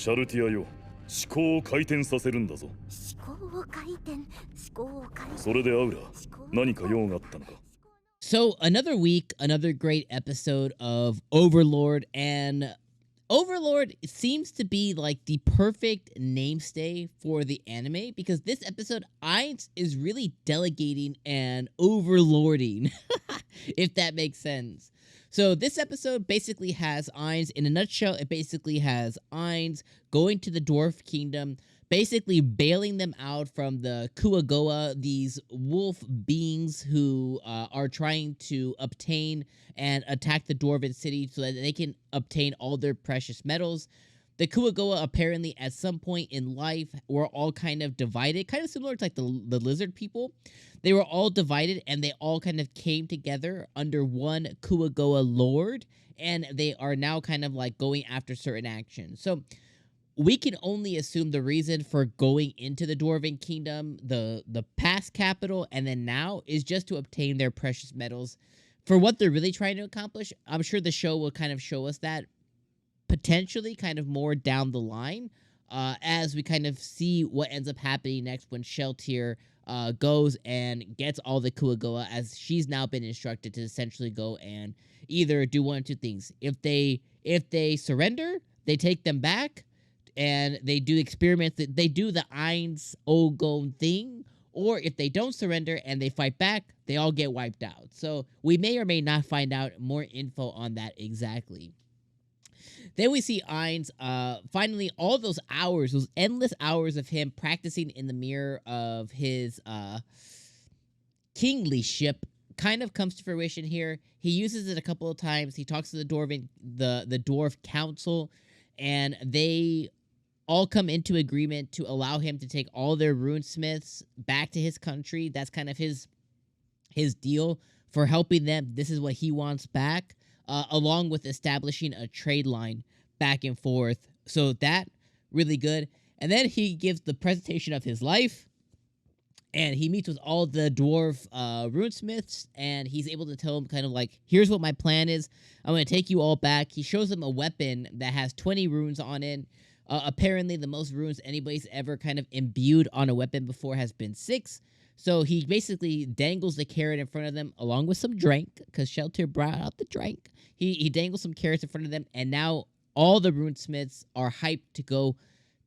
シャルティアよ、思考を回転させるんだぞ。それでアウラ、何か用があったのか。So another week, another great episode of Overlord, and Overlord seems to be like the perfect namestay for the anime because this episode, Ainz is really delegating and overlording, if that makes sense. So this episode basically has Ainz, in a nutshell, it basically has Ainz going to the Dwarf Kingdom, basically bailing them out from the 𝐒𝐿𝐴, these wolf beings who are trying to obtain and attack the Dwarven city so that they can obtain all their precious metals. The 𝐒𝐿𝐴 apparently at some point in life were all kind of divided, kind of similar to like the lizard people. They were all divided and they all kind of came together under one 𝐒𝐿𝐴 lord, and they are now kind of like going after certain actions. So we can only assume the reason for going into the Dwarven Kingdom, the past capital, and then now is just to obtain their precious metals. For what they're really trying to accomplish, I'm sure the show will kind of show us that potentially kind of more down the line as we kind of see what ends up happening next when Sheltier goes and gets all the 𝐒𝐿𝐴, as she's now been instructed to essentially go and either do one of two things. If they surrender, they take them back, and they do experiments, that they do the Ainz 𝐿𝐴 thing, or if they don't surrender and they fight back, they all get wiped out. So we may or may not find out more info on that exactly. Then we see Ainz, finally, all those hours, those endless hours of him practicing in the mirror of his kinglyship kind of comes to fruition here. He uses it a couple of times. He talks to the dwarf council, and they all come into agreement to allow him to take all their runesmiths back to his country. That's kind of his deal for helping them. This is what he wants back, along with establishing a trade line back and forth. So that, really good. And then he gives the presentation of his life, and he meets with all the dwarf runesmiths, and he's able to tell them kind of like, here's what my plan is. I'm going to take you all back. He shows them a weapon that has 20 runes on it. Apparently, the most runes anybody's ever kind of imbued on a weapon before has been 6. So he basically dangles the carrot in front of them, along with some drink, because Shelter brought out the drink. He dangles some carrots in front of them, and now all the runesmiths are hyped to go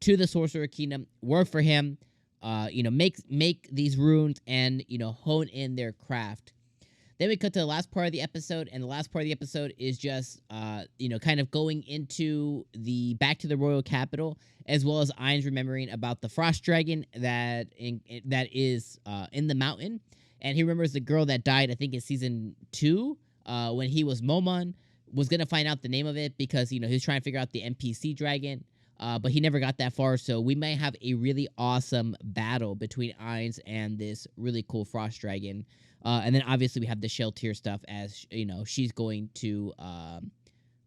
to the Sorcerer Kingdom, work for him, make these runes, and, hone in their craft. Then we cut to the last part of the episode, and the last part of the episode is just, kind of going into back to the royal capital, as well as Ainz remembering about the frost dragon that is in the mountain, and he remembers the girl that died, I think, in season 2, when he was Momon, was gonna find out the name of it because he was trying to figure out the NPC dragon, but he never got that far. So we might have a really awesome battle between Ainz and this really cool frost dragon. And then obviously we have the Sheltier stuff, as she's going to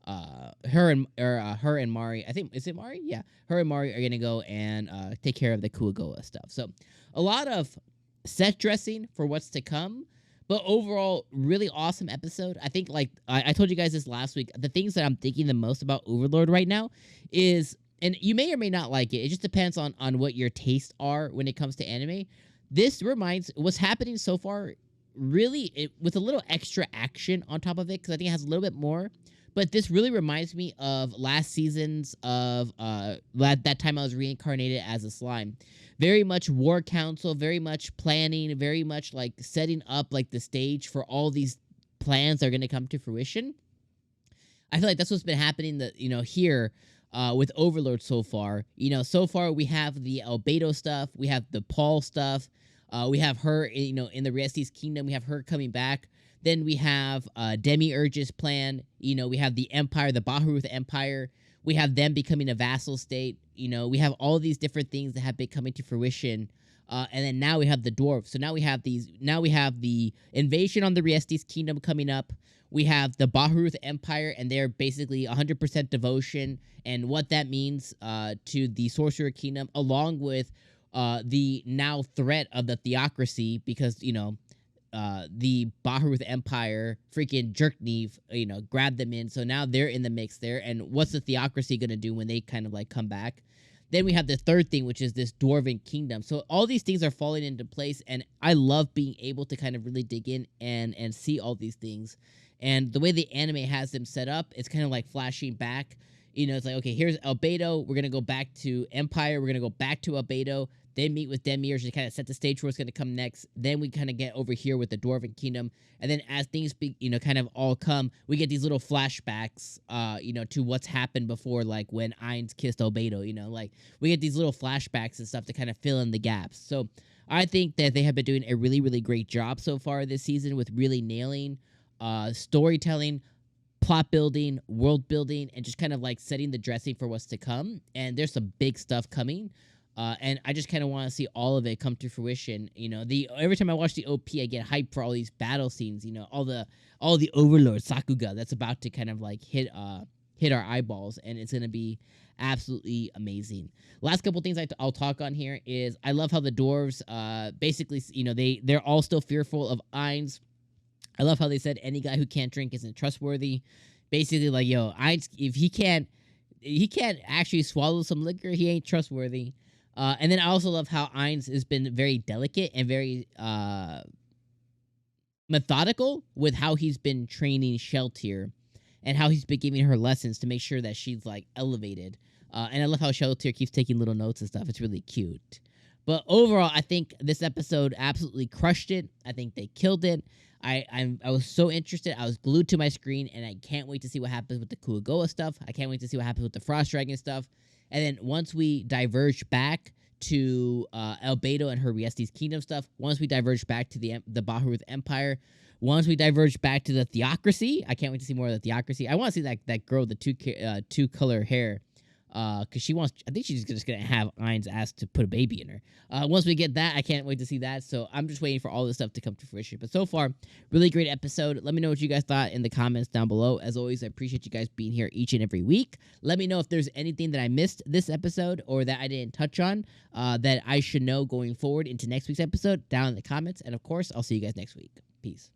her and Mari. I think, is it Mari? Yeah, her and Mari are gonna go and take care of the 𝐒𝐿𝐴 stuff. So a lot of set dressing for what's to come, but overall really awesome episode. I think, like I told you guys this last week, the things that I'm thinking the most about Overlord right now is, and you may or may not like it, it just depends on what your tastes are when it comes to anime. This reminds what's happening so far, really, with a little extra action on top of it, because I think it has a little bit more. But this really reminds me of last season's of that time I was reincarnated as a slime. Very much war council, very much planning, very much like setting up like the stage for all these plans that are going to come to fruition. I feel like that's what's been happening here with Overlord so far. So far we have the Albedo stuff, we have the Paul stuff, we have her, in the Restes Kingdom, we have her coming back. Then we have Demiurge's plan. We have the Empire, the Baharuth Empire. We have them becoming a vassal state. We have all these different things that have been coming to fruition. And then now we have the dwarves. So now we have the invasion on the Restes Kingdom coming up. We have the Baharuth Empire, and they're basically 100% devotion, and what that means to the Sorcerer Kingdom, along with the now threat of the theocracy, because, the Bahruz Empire freaking jerk-knee, grabbed them in. So now they're in the mix there. And what's the theocracy going to do when they kind of like come back? Then we have the third thing, which is this Dwarven kingdom. So all these things are falling into place, and I love being able to kind of really dig in and see all these things. And the way the anime has them set up, it's kind of like flashing back. It's like, okay, here's Albedo. We're gonna go back to Empire. We're gonna go back to Albedo. Then meet with Demirs to kind of set the stage for what's gonna come next. Then we kind of get over here with the Dwarven kingdom, and then as things kind of all come, we get these little flashbacks, to what's happened before, like when Ainz kissed Albedo. Like we get these little flashbacks and stuff to kind of fill in the gaps. So I think that they have been doing a really, really great job so far this season with really nailing storytelling, plot building, world building, and just kind of like setting the dressing for what's to come. And there's some big stuff coming. And I just kind of want to see all of it come to fruition. Every time I watch the OP, I get hyped for all these battle scenes. All the Overlord Sakuga that's about to kind of like hit our eyeballs, and it's gonna be absolutely amazing. Last couple things I'll talk on here is I love how the dwarves basically they're all still fearful of Ainz. I love how they said any guy who can't drink isn't trustworthy. Basically, like, yo, Ainz, if he can't actually swallow some liquor, he ain't trustworthy. And then I also love how Ainz has been very delicate and very methodical with how he's been training Sheltier and how he's been giving her lessons to make sure that she's like elevated. And I love how Sheltier keeps taking little notes and stuff. It's really cute. But overall, I think this episode absolutely crushed it. I think they killed it. I was so interested. I was glued to my screen, and I can't wait to see what happens with the 𝐒𝐻𝐽 stuff. I can't wait to see what happens with the Frost Dragon stuff. And then once we diverge back to Albedo and her Riesti's kingdom stuff, once we diverge back to the Bahruz Empire, once we diverge back to the theocracy, I can't wait to see more of the theocracy. I want to see that girl with the two color hair. Because I think she's just gonna have Ainz ask to put a baby in her. Once we get that, I can't wait to see that. So I'm just waiting for all this stuff to come to fruition. But so far, really great episode. Let me know what you guys thought in the comments down below. As always, I appreciate you guys being here each and every week. Let me know if there's anything that I missed this episode or that I didn't touch on that I should know going forward into next week's episode down in the comments. And of course, I'll see you guys next week. Peace.